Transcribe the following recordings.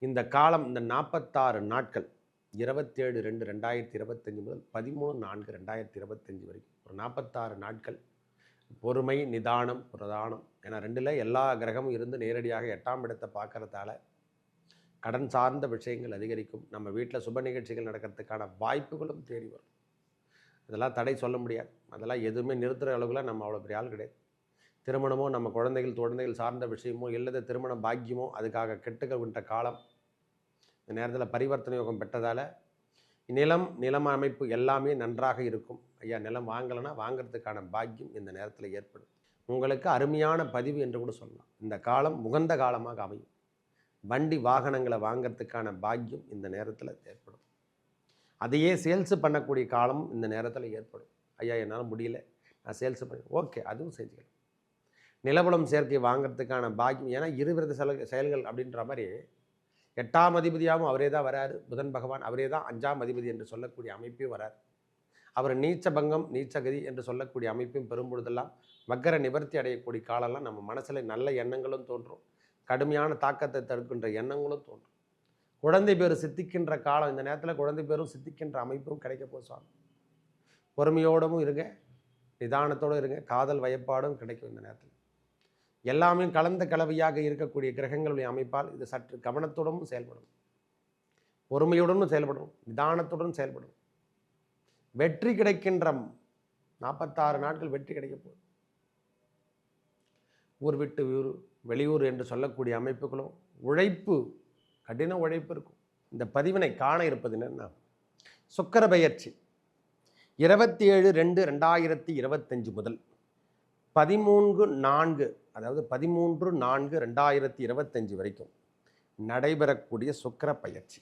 இந்த காலம் இந்த 46 நாட்கள் 27/2/2025 முதல் 13/4/2025 வரைக்கும் ஒரு 46 நாட்கள் பொறுமை, நிதானம், பிரதானம் என 2ல் எல்லா கிரகமும் இருந்து நேரடியாக 8ஆம் இடத்தை பார்க்கறதால கடன் சார்ந்த விஷயங்கள் அதிகரிக்கும். நம்ம வீட்டில் சுப நிகழ்ச்சிகள் நடக்கிறதுக்கான வாய்ப்புகளும் தேடி வரும். அதெல்லாம் தடை சொல்ல முடியாது. அதெல்லாம் எதுவுமே நிறுத்துகிற அளவுல நம்ம அவ்வளோ பெரிய ஆள் கிடையாது. திருமணமோ நம்ம குழந்தைகள் சார்ந்த விஷயமோ இல்லது திருமண பாக்கியமோ அதுக்காக கெட்டுக்கின்ற காலம். இந்த நேரத்தில் பரிவர்த்தனை யோகம் பெற்றதால் நிலம் அமைப்பு எல்லாமே நன்றாக இருக்கும். ஐயா நிலம் வாங்கலைன்னா வாங்கிறதுக்கான பாக்கியம் இந்த நேரத்தில் ஏற்படும். உங்களுக்கு அருமையான பதிவு என்று கூட சொல்லலாம். இந்த காலம் உகந்த காலமாக அமையும். வண்டி வாகனங்களை வாங்கிறதுக்கான பாக்கியம் இந்த நேரத்தில் ஏற்படும். அதையே சேல்ஸு பண்ணக்கூடிய காலம் இந்த நேரத்தில் ஏற்படும். ஐயா என்னால் முடியல, நான் சேல்ஸு பண்ணி ஓகே அதுவும் செஞ்சுக்கலாம். நிலபுலம் சேர்க்கை வாங்கிறதுக்கான பாக்கியம். ஏன்னா இருவிரத செயல்கள் அப்படின்ற மாதிரி 8ஆம் அதிபதியாகவும் அவரே தான் வராரு. புதன் பகவான் அவரே தான் 5ஆம் அதிபதி என்று சொல்லக்கூடிய அமைப்பையும் வரார். அவர் நீச்ச பங்கம் நீச்சகதி என்று சொல்லக்கூடிய அமைப்பையும் பெறும்பொழுதெல்லாம் மக்கர நிவர்த்தி அடையக்கூடிய காலம்லாம் நம்ம மனசில் நல்ல எண்ணங்களும் தோன்றும். கடுமையான தாக்கத்தை தடுக்கின்ற எண்ணங்களும் தோன்றும். குழந்தை பேர் சித்திக்கின்ற காலம். இந்த நேரத்தில் குழந்தை பேரும் சித்திக்கின்ற அமைப்பும் கிடைக்க போசாங்க. பொறுமையோடவும் இருங்க, நிதானத்தோடு இருங்க. காதல் வயப்பாடும் கிடைக்கும். இந்த நேரத்தில் எல்லாமே கலந்த கலவையாக இருக்கக்கூடிய கிரகங்களுடைய அமைப்பால் இது சற்று கவனத்துடனும் செயல்படும், பொறுமையுடனும் செயல்படும், நிதானத்துடன் செயல்படும். வெற்றி கிடைக்கின்ற 46 நாட்கள் வெற்றி கிடைக்க போகுது. ஊர் விட்டு ஊர் வெளியூர் என்று சொல்லக்கூடிய அமைப்புகளும் உழைப்பு, கடின உழைப்பு இருக்கும். இந்த பதிவினை காண இருப்பது என்னன்னா சுக்கிர பெயர்ச்சி 27/2/2025 முதல் 13/4 அதாவது 13/4/2025 வரைக்கும் நடைபெறக்கூடிய சுக்கிர பயிற்சி.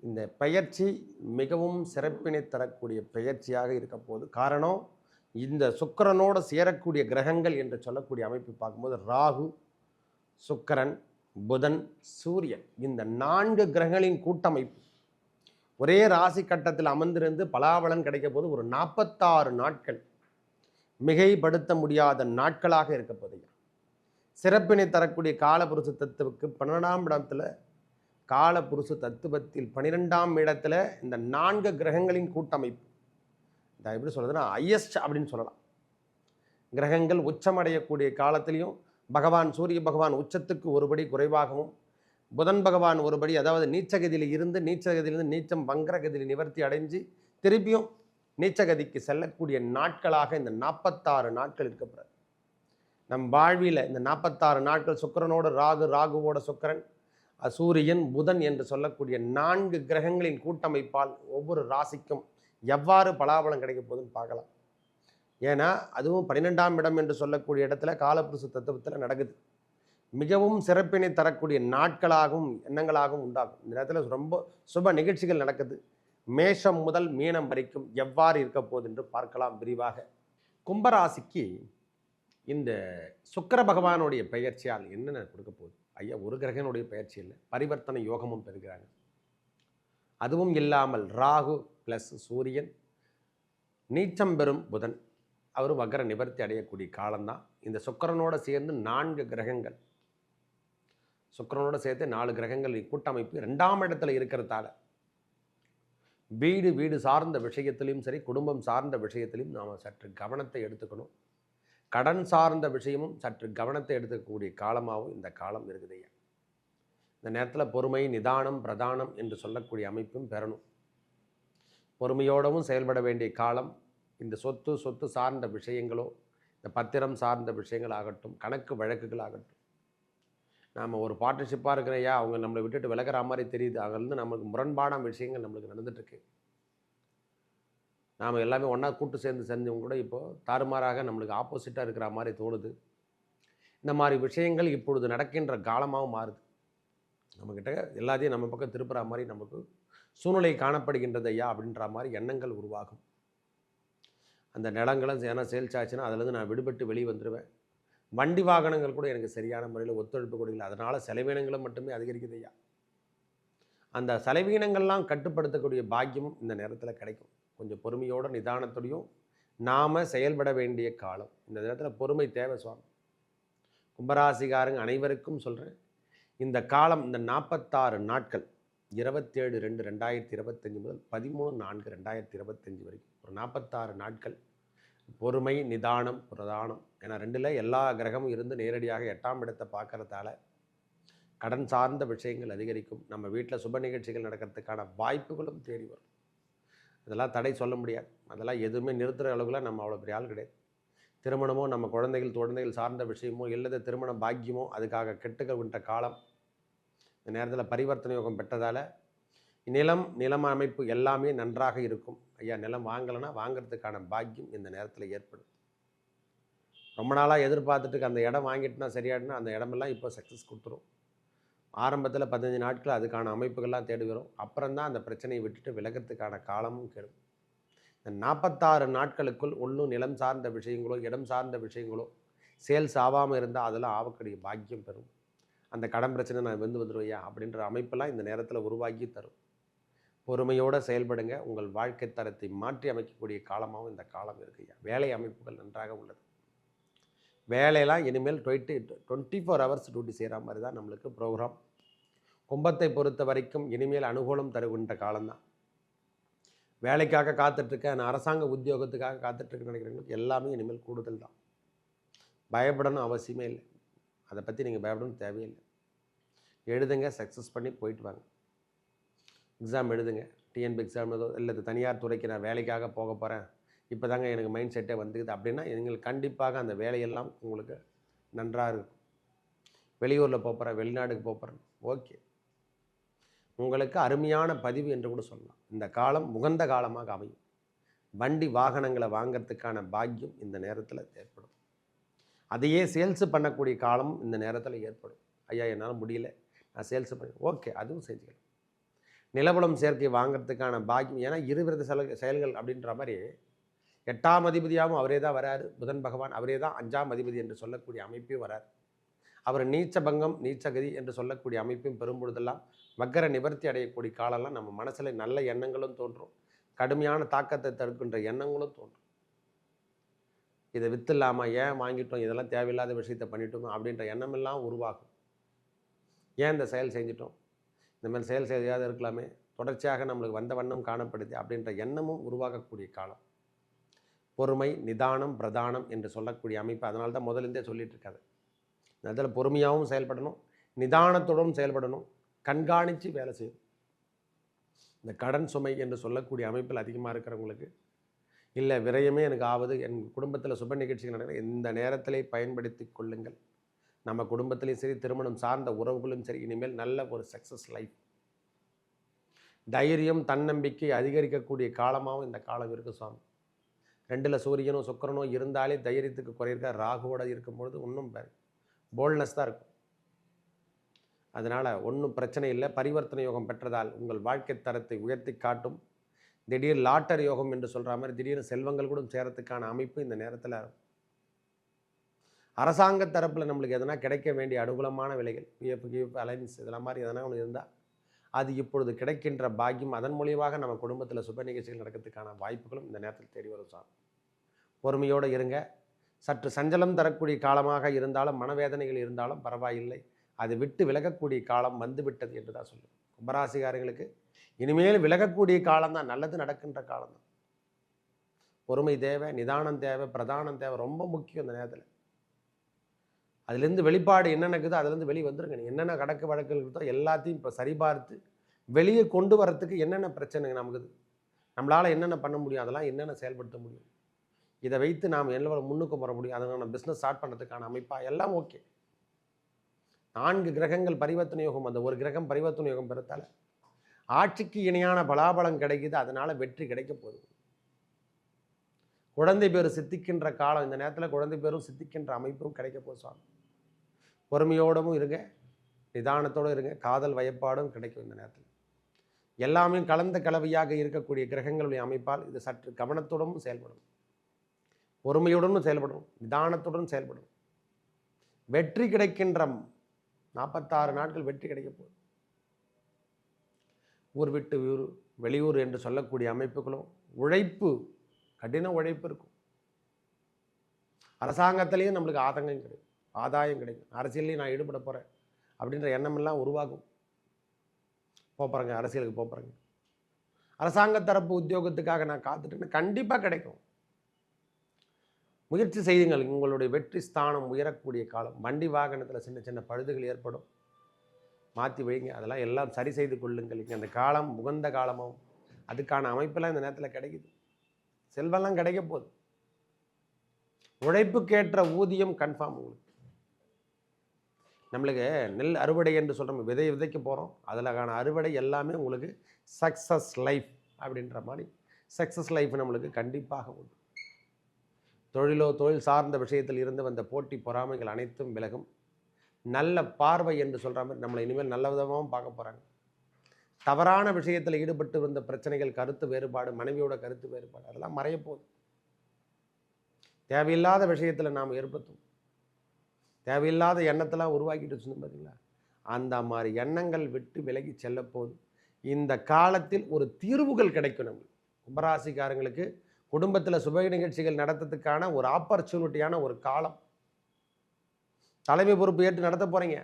இந்த பயிற்சி மிகவும் சிறப்பினை தரக்கூடிய பயிற்சியாக இருக்க போகுது. காரணம், இந்த சுக்கிரனோடு சேரக்கூடிய கிரகங்கள் என்று சொல்லக்கூடிய அமைப்பு பார்க்கும்போது ராகு, சுக்கிரன், புதன், சூரியன் இந்த 4 கிரகங்களின் கூட்டமைப்பு ஒரே ராசி கட்டத்தில் அமர்ந்திருந்து பலாபலன் கிடைக்க போது ஒரு 46 நாட்கள் மிகைப்படுத்த முடியாத நாட்களாக இருக்க போது. சிறப்பினை தரக்கூடிய காலபுருஷ தத்துவுக்கு 12ஆம் இடத்துல காலபுருஷ தத்துவத்தில் 12ஆம் இடத்துல இந்த 4 கிரகங்களின் கூட்டமைப்பு. இந்த எப்படி சொல்றதுன்னா ஹையஸ்ட் அப்படின்னு சொல்லலாம். கிரகங்கள் உச்சமடையக்கூடிய காலத்திலையும் பகவான் சூரிய பகவான் உச்சத்துக்கு ஒருபடி குறைவாகவும், புதன் பகவான் ஒருபடி அதாவது நீச்சகதியிலிருந்து நீச்சம் வங்கரகதியில் நிவர்த்தி அடைஞ்சு திருப்பியும் நீச்சகதிக்கு செல்லக்கூடிய நாட்களாக இந்த 46 நாட்கள் இருக்கப்படுறது. நம் வாழ்வியில் இந்த 46 நாட்கள் சுக்கிரனோடு ராகுவோட சுக்கிரன், சூரியன், புதன் என்று சொல்லக்கூடிய 4 கிரகங்களின் கூட்டமைப்பால் ஒவ்வொரு ராசிக்கும் எவ்வாறு பலாபலம் கிடைக்க போகுதுன்னு பார்க்கலாம். ஏன்னா அதுவும் 12ஆம் இடம் என்று சொல்லக்கூடிய இடத்துல காலபுருஷ தத்துவத்தில் நடக்குது. மிகவும் சிறப்பினை தரக்கூடிய நாட்களாகவும் எண்ணங்களாகவும் உண்டாகும். இந்த நேரத்தில் ரொம்ப சுப நிகழ்ச்சிகள் நடக்குது. மேஷம் முதல் மீனம் வரைக்கும் எவ்வாறு இருக்க போகுது என்று பார்க்கலாம் விரிவாக. கும்பராசிக்கு இந்த சுக்கிர பகவானுடைய பெயர்ச்சியால் என்னென்ன கொடுக்க போகுது? ஐயா ஒரு கிரகனுடைய பெயர்ச்சி இல்லை, பரிவர்த்தனை யோகமும் பெறுகிறாங்க. அதுவும் இல்லாமல் ராகு ப்ளஸ் சூரியன், நீச்சம் பெறும் புதன், அவர் வக்கர நிவர்த்தி அடையக்கூடிய காலம்தான். இந்த சுக்கிரனோடு சேர்ந்து 4 கிரகங்கள், சுக்கிரனோடு சேர்த்து 4 கிரகங்கள் கூட்டமைப்பு 2ஆம் இடத்துல இருக்கிறதால வீடு சார்ந்த விஷயத்திலையும் சரி, குடும்பம் சார்ந்த விஷயத்திலையும் நாம் சற்று கவனத்தை எடுத்துக்கணும். கடன் சார்ந்த விஷயமும் சற்று கவனத்தை எடுத்துக்கக்கூடிய காலமாகவும் இந்த காலம் இருக்குதுய்யா. இந்த நேரத்தில் பொறுமை, நிதானம், பிரதானம் என்று சொல்லக்கூடிய அமைப்பும் பெறணும். பொறுமையோடவும் செயல்பட வேண்டிய காலம். இந்த சொத்து சார்ந்த விஷயங்களோ, இந்த பத்திரம் சார்ந்த விஷயங்கள் ஆகட்டும், கணக்கு வழக்குகள் ஆகட்டும், நாம் ஒரு பார்ட்னர்ஷிப்பாக இருக்கிறையா அவங்க நம்மளை விட்டுட்டு விலகிற மாதிரி தெரியுது. அங்கேருந்து நமக்கு முரண்பாடான விஷயங்கள் நம்மளுக்கு நடந்துகிட்ருக்கு. நாம் எல்லாமே ஒன்றா கூட்டு செஞ்சவங்க கூட இப்போது தாறுமாறாக நம்மளுக்கு ஆப்போசிட்டாக இருக்கிற மாதிரி தோணுது. இந்த மாதிரி விஷயங்கள் இப்பொழுது நடக்கின்ற காலமாகவும் மாறுது. நம்மக்கிட்ட எல்லாத்தையும் நம்ம பக்கம் திருப்புற மாதிரி நமக்கு சூழ்நிலை காணப்படுகின்றது ஐயா அப்படின்ற மாதிரி எண்ணங்கள் உருவாகும். அந்த நிலங்களும் ஏன்னா சேல்ஸ் ஆச்சுன்னா அதுலேருந்து நான் விடுபட்டு வெளியே வந்துடுவேன். வண்டி வாகனங்கள் கூட எனக்கு சரியான முறையில் ஒத்துழைப்பு கொடுக்கல. அதனால் செலவீனங்களும் மட்டுமே அதிகரிக்குது ஐயா. அந்த செலவீனங்கள்லாம் கட்டுப்படுத்தக்கூடிய பாக்கியமும் இந்த நேரத்தில் கிடைக்கும். கொஞ்சம் பொறுமையோட நிதானத்தோடையும் நாம் செயல்பட வேண்டிய காலம். இந்த நேரத்தில் பொறுமை தேவை சுவாமி. கும்பராசிகாரங்க அனைவருக்கும் சொல்கிறேன், இந்த காலம் இந்த 46 நாட்கள் 27/2/2025 முதல் 13/4/2025 வரைக்கும் ஒரு 46 நாட்கள் பொறுமை, நிதானம், பிரதானம் என 2ல் எல்லா கிரகமும் இருந்து நேரடியாக 8ஆம் இடத்தை பார்க்கறதால கடன் சார்ந்த விஷயங்கள் அதிகரிக்கும். நம்ம வீட்டில் சுப நிகழ்ச்சிகள் நடக்கிறதுக்கான வாய்ப்புகளும் தேடி வரும். அதெல்லாம் தடை சொல்ல முடியாது. அதெல்லாம் எதுவுமே நிறுத்துகிற அளவுக்குலாம் நம்ம அவ்வளோ பெரிய ஆள் கிடையாது. திருமணமோ நம்ம குழந்தைகள் சார்ந்த விஷயமோ இல்லது திருமண பாக்கியமோ அதுக்காக கெட்டுக்கின்ற காலம். இந்த நேரத்தில் பரிவர்த்தனை யோகம் பெற்றதால் நிலம் அமைப்பு எல்லாமே நன்றாக இருக்கும். ஐயா நிலம் வாங்கலைன்னா வாங்கிறதுக்கான பாக்கியம் இந்த நேரத்தில் ஏற்படும். ரொம்ப நாளாக எதிர்பார்த்துட்டு அந்த இடம் வாங்கிட்டுனா சரியாடுனா அந்த இடமெல்லாம் இப்போ சக்ஸஸ் கொடுத்துரும். ஆரம்பத்தில் 15 நாட்கள் அதுக்கான அமைப்புகள்லாம் தேடி வரும். அப்புறம்தான் அந்த பிரச்சனையை விட்டுட்டு விலகிறதுக்கான காலமும் கெடும். இந்த 46 நாட்களுக்குள் ஒன்றும் நிலம் சார்ந்த விஷயங்களோ இடம் சார்ந்த விஷயங்களோ சேல்ஸ் ஆகாமல் இருந்தால் அதெல்லாம் ஆகக்கூடிய பாக்கியம் பெறும். அந்த கடன் பிரச்சனை நான் வந்துடுவையா அப்படின்ற அமைப்பெல்லாம் இந்த நேரத்தில் உருவாக்கி தரும். பொறுமையோடு செயல்படுங்க. உங்கள் வாழ்க்கை தரத்தை மாற்றி அமைக்கக்கூடிய காலமாகவும் இந்த காலம் இருக்குய்யா. வேலை அமைப்புகள் நன்றாக உள்ளது. வேலையெல்லாம் இனிமேல் 24 ஹவர்ஸ் டியூட்டி செய்கிற மாதிரி தான் நம்மளுக்கு ப்ரோக்ராம். கும்பத்தை பொறுத்த வரைக்கும் இனிமேல் அனுகூலம் தருகின்ற காலம்தான். வேலைக்காக காத்துட்ருக்கேன், நான் அரசாங்க உத்தியோகத்துக்காக காத்துட்ருக்கேன்னு நினைக்கிறவங்களுக்கு எல்லாமே இனிமேல் கூடுதல் தான். பயப்படணும் அவசியமே இல்லை. அதை பற்றி நீங்கள் பயப்படணும் தேவையில்லை. எழுதுங்க, சக்ஸஸ் பண்ணி போயிட்டு வாங்க. எக்ஸாம் எழுதுங்க. டிஎன்பி எக்ஸாம் ஏதோ இல்லை தனியார் துறைக்கு நான் வேலைக்காக போக போகிறேன், இப்போ தாங்க எனக்கு மைண்ட் செட்டே வந்துக்குது அப்படின்னா எங்களுக்கு கண்டிப்பாக அந்த வேலையெல்லாம் உங்களுக்கு நன்றாக இருக்கும். வெளியூரில் போகிறேன், வெளிநாடுக்கு போகிறேன், ஓகே, உங்களுக்கு அருமையான பதிவு என்று கூட சொல்லலாம். இந்த காலம் உகந்த காலமாக அமையும். வண்டி வாகனங்களை வாங்கிறதுக்கான பாக்கியம் இந்த நேரத்தில் ஏற்படும். அதையே சேல்ஸ் பண்ணக்கூடிய காலம் இந்த நேரத்தில் ஏற்படும். ஐயா என்னால் முடியல, நான் சேல்ஸ் பண்ணி ஓகே, அதுவும் செஞ்சுக்கலாம். நிலபுலம் சேர்க்கை வாங்கிறதுக்கான பாக்கியம். ஏன்னா இருவிரத செயல்கள் அப்படின்ற மாதிரி 8ஆம் அதிபதியாகவும் அவரே தான் வராரு. புதன் பகவான் அவரே தான் 5ஆம் அதிபதி என்று சொல்லக்கூடிய அமைப்பையும் வரார். அவர் நீச்ச பங்கம் நீச்சகதி என்று சொல்லக்கூடிய அமைப்பையும் பெரும்பொழுதெல்லாம் வக்கர நிவர்த்தி அடையக்கூடிய காலம்லாம் நம்ம மனசில் நல்ல எண்ணங்களும் தோன்றும், கடுமையான தாக்கத்தை தடுக்கின்ற எண்ணங்களும் தோன்றும். இதை வித்துலாமா, ஏன் வாங்கிட்டோம், இதெல்லாம் தேவையில்லாத விஷயத்தை பண்ணிட்டோம் அப்படின்ற எண்ணமெல்லாம் உருவாகும். ஏன் இந்த செயல் செஞ்சிட்டோம், இந்த மாதிரி செயல் செய்யாத இருக்கலாமே, தொடர்ச்சியாக நம்மளுக்கு வந்த வண்ணம் காணப்படுது அப்படின்ற எண்ணமும் உருவாகக்கூடிய காலம். பொறுமை, நிதானம், பிரதானம் என்று சொல்லக்கூடிய அமைப்பு. அதனால தான் முதலிருந்தே சொல்லிட்டு இருக்காது. அதில் பொறுமையாகவும் செயல்படணும், நிதானத்துடன் செயல்படணும், கண்காணித்து வேலை செய்யணும். இந்த கடன் சுமை என்று சொல்லக்கூடிய அமைப்பில் அதிகமாக இருக்கிறவங்களுக்கு இல்லை விரயமே எனக்கு ஆகுது, என் குடும்பத்தில் சுப நிகழ்ச்சிகள் நடக்கிற இந்த நேரத்திலே பயன்படுத்தி கொள்ளுங்கள். நம்ம குடும்பத்திலையும் சரி, திருமணம் சார்ந்த உறவுகளும் சரி, இனிமேல் நல்ல ஒரு சக்ஸஸ் லைஃப். தைரியம், தன்னம்பிக்கை அதிகரிக்கக்கூடிய காலமாகவும் இந்த காலம் இருக்குது சுவாமி. 2ல் சூரியனோ சுக்கிரனோ இருந்தாலே தைரியத்துக்கு குறையிருக்க. ராகுவோடு இருக்கும்பொழுது இன்னும் போல்ட்னஸ் தான் இருக்கும். அதனால் ஒன்றும் பிரச்சனை இல்லை. பரிவர்த்தனை யோகம் பெற்றதால் உங்கள் வாழ்க்கை தரத்தை உயர்த்தி காட்டும். திடீர் லாட்டரி யோகம் என்று சொல்கிற மாதிரி திடீர்னு செல்வங்கள் கூட சேரத்துக்கான அமைப்பு இந்த நேரத்தில். அரசாங்க தரப்பில் நம்மளுக்கு எதனா கிடைக்க வேண்டிய அனுகூலமான விலைகள், பிஎஃப் அலைன்ஸ் இதெல்லாம் மாதிரி எதனா ஒன்று இருந்தால் அது இப்பொழுது கிடைக்கின்ற பாக்கியம். அதன் மூலியமாக நம்ம குடும்பத்தில் சுப நிகழ்ச்சிகள் நடக்கிறதுக்கான வாய்ப்புகளும் இந்த நேரத்தில் தேடி வரும் சார். பொறுமையோடு இருங்க. சற்று சஞ்சலம் தரக்கூடிய காலமாக இருந்தாலும், மனவேதனைகள் இருந்தாலும் பரவாயில்லை, அது விட்டு விலகக்கூடிய காலம் வந்துவிட்டது என்று தான் சொல்லுவேன். கும்பராசிகாரங்களுக்கு இனிமேல் விலகக்கூடிய காலம்தான், நல்லது நடக்கின்ற காலம்தான். பொறுமை தேவை, நிதானம் தேவை, பிரதானம் தேவை, ரொம்ப முக்கியம் இந்த நேரத்தில். அதுலேருந்து வெளிப்பாடு என்ன நடக்குதோ அதுலேருந்து வெளியே வந்துருங்க. என்னென்ன கணக்கு வழக்குகள் இருக்கோ எல்லாத்தையும் இப்போ சரிபார்த்து வெளியே கொண்டு வரத்துக்கு என்னென்ன பிரச்சனைங்க நமக்கு, நம்மளால் என்னென்ன பண்ண முடியும், அதெல்லாம் என்னென்ன செயல்படுத்த முடியும், இதை வைத்து நாம் என்ன முன்னுக்கு வர முடியும், அதனால் பிஸ்னஸ் ஸ்டார்ட் பண்ணுறதுக்கான அமைப்பாக எல்லாம் ஓகே. 4 கிரகங்கள் பரிவர்த்தனை யோகம், அந்த ஒரு கிரகம் பரிவர்த்தனை யோகம் பெறத்தால் ஆட்சிக்கு இணையான பலாபலம் கிடைக்குது. அதனால் வெற்றி கிடைக்க போகுது. குழந்தை பேர் சித்திக்கின்ற காலம் இந்த நேரத்தில். குழந்தை பேரும் சித்திக்கின்ற அமைப்பும் கிடைக்க போகுது சுவாமி. பொறுமையோடும் இருங்க, நிதானத்தோடு இருங்க. காதல் வயப்பாடும் கிடைக்கும் இந்த நேரத்தில். எல்லாமே கலந்த கலவையாக இருக்கக்கூடிய கிரகங்களுடைய அமைப்பால் இது சற்று கவனத்துடன் செயல்படும், பொறுமையுடனும் செயல்படும், நிதானத்துடன் செயல்படும். வெற்றி கிடைக்கின்ற 46 நாட்கள் வெற்றி கிடைக்க போகுது. ஊர் விட்டு ஊர், வெளியூர் என்று சொல்லக்கூடிய அமைப்புகளும் உழைப்பு, கடின உழைப்பு இருக்கும். அரசாங்கத்திலையும் நம்மளுக்கு ஆதங்கம் கிடைக்கும், ஆதாயம் கிடைக்கும். அரசியலையும் நான் ஈடுபட போகிறேன் அப்படின்ற எண்ணமெல்லாம் உருவாகும். போகிறேங்க, அரசியலுக்கு போகிறேங்க, அரசாங்க தரப்பு உத்தியோகத்துக்காக நான் காத்துட்டேன்னு கண்டிப்பாக கிடைக்கும். முயற்சி செய்யுங்கள். உங்களுடைய வெற்றி ஸ்தானம் உயரக்கூடிய காலம். வண்டி வாகனத்தில் சின்ன சின்ன பழுதுகள் ஏற்படும், மாற்றி வைங்க, அதெல்லாம் எல்லாம் சரி செய்து கொள்ளுங்கள். இங்கே அந்த காலம் உகந்த காலமாகவும் அதுக்கான அமைப்பெல்லாம் இந்த நேரத்தில் கிடைக்குது. செல்வெல்லாம் கிடைக்க போகுது. உழைப்புக்கேற்ற ஊதியம் கன்ஃபார்ம் உங்களுக்கு. நம்மளுக்கு நெல் அறுவடை என்று சொல்கிறோம், விதைக்க போகிறோம், அதிலான அறுவடை எல்லாமே உங்களுக்கு சக்ஸஸ் லைஃப் அப்படின்ற மாதிரி சக்ஸஸ் லைஃப் நம்மளுக்கு கண்டிப்பாக உண்டு. தொழில் சார்ந்த விஷயத்தில் இருந்து வந்த போட்டி பொறாமைகள் அனைத்தும் விலகும். நல்ல பார்வை என்று சொல்கிற மாதிரி நம்மளை இனிமேல் நல்ல விதமாகவும் பார்க்க போகிறாங்க. தவறான விஷயத்தில் ஈடுபட்டு வந்த பிரச்சனைகள், கருத்து வேறுபாடு, மனைவியோட கருத்து வேறுபாடு, அதெல்லாம் மறைய போகுது. தேவையில்லாத விஷயத்தில் நாம் ஏற்படுத்தும் தேவையில்லாத எண்ணத்தெல்லாம் உருவாக்கிட்டு வச்சுருந்தோம் பார்த்தீங்களா, அந்த மாதிரி எண்ணங்கள் விட்டு விலகி செல்ல போகுது. இந்த காலத்தில் ஒரு தீர்வுகள் கிடைக்கும். நம்ம கும்பராசிக்காரங்களுக்கு குடும்பத்தில் சுப நிகழ்ச்சிகள் நடத்துறதுக்கான ஒரு ஆப்பர்ச்சுனிட்டியான ஒரு காலம். தலைமை பொறுப்பு ஏற்று நடத்த போகிறீங்க.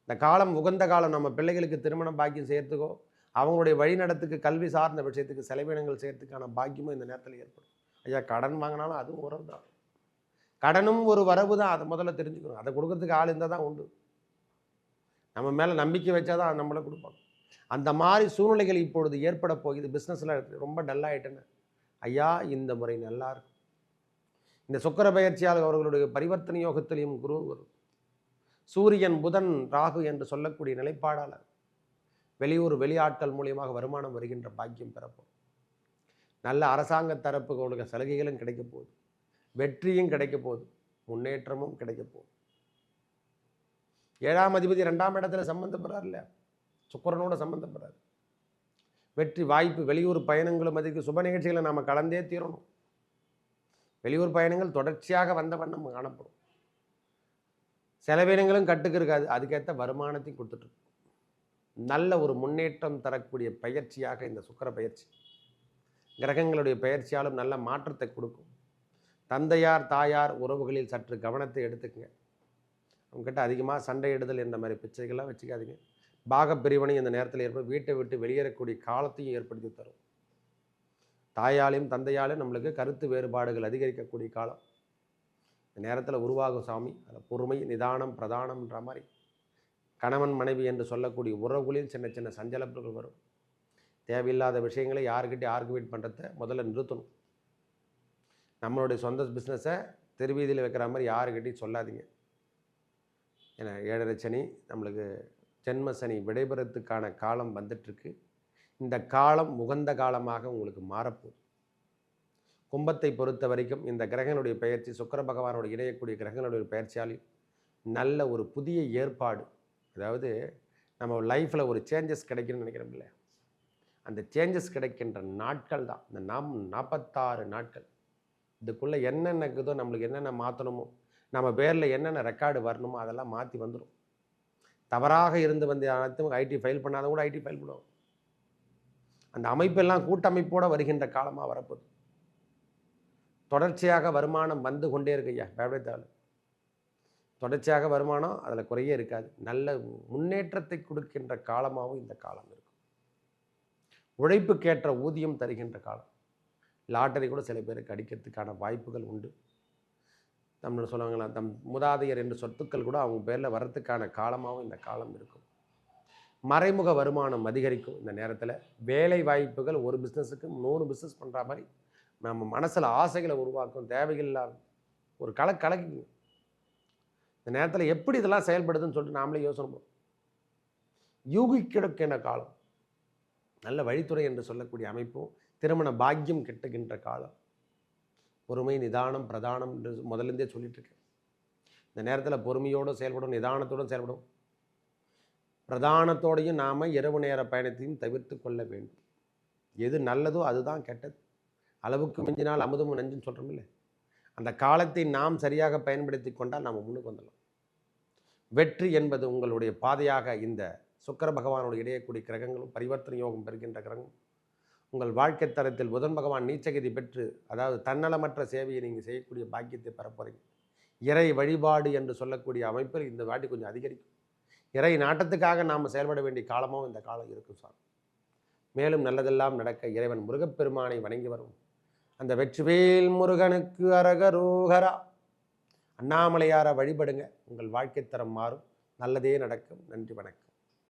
இந்த காலம் உகந்த காலம். நம்ம பிள்ளைகளுக்கு திருமணம் பாக்கியம் செய்யறதுக்கோ, அவங்களுடைய வழிநடத்துக்கு, கல்வி சார்ந்த விஷயத்துக்கு செலவினங்கள் செய்யறதுக்கான பாக்கியமும் இந்த நேரத்தில் ஏற்படும். ஐயா, கடன் வாங்கினாலும் அதுவும் உறவு தான். கடனும் ஒரு வரவு தான். அதை முதல்ல தெரிஞ்சுக்கணும். அதை கொடுக்கறதுக்கு ஆள் இருந்தால் தான் உண்டு. நம்ம மேலே நம்பிக்கை வச்சா தான் நம்மளை கொடுப்பாங்க. அந்த மாதிரி சூழ்நிலைகள் இப்பொழுது ஏற்பட போகுது. பிஸ்னஸில் ரொம்ப டல்லாகிட்டேன்னு ஐயா, இந்த முறை நல்லா இருக்கும். இந்த சுக்கிர பயிற்சியால் அவர்களுடைய பரிவர்த்தனை யோகத்திலையும் குரு வரும். சூரியன், புதன், ராகு என்று சொல்லக்கூடிய நிலைப்பாடாளர் வெளியூர் வெளியாட்கள் மூலியமாக வருமானம் வருகின்ற பாக்கியம் பெறப்போம். நல்ல அரசாங்க தரப்புகளுடைய சலுகைகளும் கிடைக்க போகுது. வெற்றியும் கிடைக்க போகுது. முன்னேற்றமும் கிடைக்க போகுது. 7ஆம் அதிபதி 2ஆம் இடத்துல சம்பந்தப்படுறார் இல்லையா, சுக்கிரனோட சம்பந்தப்படுறார். வெற்றி வாய்ப்பு. வெளியூர் பயணங்களும் அதுக்கு சுப நிகழ்ச்சிகளை நாம் கலந்தே தீரணும். வெளியூர் பயணங்கள் தொடர்ச்சியாக வந்த வண்ணம் காணப்படும். செலவினங்களும் கட்டுக்கு இருக்காது. அதுக்கேற்ற வருமானத்தையும் கொடுத்துட்டு நல்ல ஒரு முன்னேற்றம் தரக்கூடிய பயிற்சியாக இந்த சுக்கிர பயிற்சி. கிரகங்களுடைய பயிற்சியாலும் நல்ல மாற்றத்தை கொடுக்கும். தந்தையார் தாயார் உறவுகளில் சற்று கவனத்தை எடுத்துக்கங்க. அவங்ககிட்ட அதிகமாக சண்டையிடுதல் என்ற மாதிரி பிச்சைகள்லாம் வச்சுக்காதீங்க. பாகப்பிரிவினை இந்த நேரத்தில் ஏற்படும். வீட்டை விட்டு வெளியேறக்கூடிய காலத்தையும் ஏற்படுத்தி தரும். தாயாலையும் தந்தையாலையும் நம்மளுக்கு கருத்து வேறுபாடுகள் அதிகரிக்கக்கூடிய காலம் இந்த நேரத்தில் உருவாகும் சாமி. அதில் பொறுமை, நிதானம், பிரதானம்ன்ற மாதிரி கணவன் மனைவி என்று சொல்லக்கூடிய உறவுகளில் சின்ன சின்ன சஞ்சலப்புகள் வரும். தேவையில்லாத விஷயங்களை யாருக்கிட்டே ஆர்குவேட் பண்ணுறத முதல்ல நிறுத்தணும். நம்மளுடைய சொந்த பிஸ்னஸை தெருவீதியில் வைக்கிற மாதிரி யாருக்கிட்டையும் சொல்லாதீங்க. ஏன்னா 7.5 சனி நம்மளுக்கு ஜென்ம சனி விடைபெறத்துக்கான காலம் வந்துட்டுருக்கு. இந்த காலம் உகந்த காலமாக உங்களுக்கு மாறப்போகுது. கும்பத்தை பொறுத்த வரைக்கும் இந்த கிரகங்களுடைய பயிற்சி, சுக்கிர பகவானோட இணையக்கூடிய கிரகங்களுடைய பயிற்சியால் நல்ல ஒரு புதிய ஏற்பாடு, அதாவது நம்ம லைஃப்பில் ஒரு சேஞ்சஸ் கிடைக்குன்னு நினைக்கிறோம்ல, அந்த சேஞ்சஸ் கிடைக்கின்ற நாட்கள் தான் இந்த 46 நாட்கள். இதுக்குள்ளே என்னென்ன இருக்குதோ, நம்மளுக்கு என்னென்ன மாற்றணுமோ, நம்ம பேரில் என்னென்ன ரெக்கார்டு வரணுமோ அதெல்லாம் மாற்றி வந்துடும். தவறாக இருந்து வந்து அனைத்தும் ஐடி ஃபைல் பண்ணாத கூட ஐடி ஃபைல் பண்ணுவோம். அந்த அமைப்பெல்லாம் கூட்டமைப்போடு வருகின்ற காலமாக வரப்போகுது. தொடர்ச்சியாக வருமானம் வந்து கொண்டே இருக்கு ஐயா, பயப்படத்தாள். தொடர்ச்சியாக வருமானம் அதில் குறையே இருக்காது. நல்ல முன்னேற்றத்தை கொடுக்கின்ற காலமாகவும் இந்த காலம் இருக்கும். உழைப்புக்கேற்ற ஊதியம் தருகின்ற காலம். லாட்டரி கூட சில பேருக்கு அடிக்கிறதுக்கான வாய்ப்புகள் உண்டு. தமிழ் சொல்லுவாங்களா, தம் மூதாதையர் என்று சொத்துக்கள் கூட அவங்க பேரில் வர்றதுக்கான காலமாகவும் இந்த காலம் இருக்கும். மறைமுக வருமானம் அதிகரிக்கும். இந்த நேரத்தில் வேலை வாய்ப்புகள், ஒரு பிஸ்னஸுக்கு 100 பிஸ்னஸ் பண்ணுற மாதிரி நம்ம மனசில் ஆசைகளை உருவாக்கும். தேவையில்லாத ஒரு கலக்கிங்க. இந்த நேரத்தில் எப்படி இதெல்லாம் செயல்படுதுன்னு சொல்லிட்டு நாமளே யோசனை பண்ணுவோம். யூகிக்கிடக்கின்ற காலம். நல்ல வழித்துறை என்று சொல்லக்கூடிய அமைப்பும் திருமண பாக்கியம் கிட்டுகின்ற காலம். பொறுமை, நிதானம், பிரதானம் என்று முதலிருந்தே சொல்லிட்டு இருக்கேன். இந்த நேரத்தில் பொறுமையோடு செயல்படும், நிதானத்தோடு செயல்படும். பிரதானத்தோடையும் நாம் இரவு நேர பயணத்தையும் தவிர்த்து கொள்ள வேண்டும். எது நல்லதோ அதுதான் கெட்டது. அளவுக்கு மிஞ்சினால் அமுதம் நஞ்சுன்னு சொல்கிறோம் இல்லை, அந்த காலத்தை நாம் சரியாக பயன்படுத்தி கொண்டால் நாம் முன்னுக்கு வந்துடலாம். வெற்றி என்பது உங்களுடைய பாதையாக இந்த சுக்கிர பகவானோடு இடையக்கூடிய கிரகங்களும் பரிவர்த்தனை யோகம் பெறுகின்ற கிரகம் உங்கள் வாழ்க்கை தரத்தில் புதன் பகவான் நீச்சகதி பெற்று, அதாவது தன்னலமற்ற சேவையை நீங்கள் செய்யக்கூடிய பாக்கியத்தை பெறப்போறீங்க. இறை வழிபாடு என்று சொல்லக்கூடிய அமைப்பில் இந்த வாட்டி கொஞ்சம் அதிகரிக்கும். இறை நாட்டத்துக்காக நாம் செயல்பட வேண்டிய காலமும் இந்த காலம் இருக்கும் சார். மேலும் நல்லதெல்லாம் நடக்க இறைவன் முருகப்பெருமானை வணங்கி வரும். அந்த வெற்றிவேல் முருகனுக்கு அரகரோகரா. அண்ணாமலையாரை வழிபடுங்க. உங்கள் வாழ்க்கை தரம் மாறும். நல்லதே நடக்கும். நன்றி, வணக்கம்.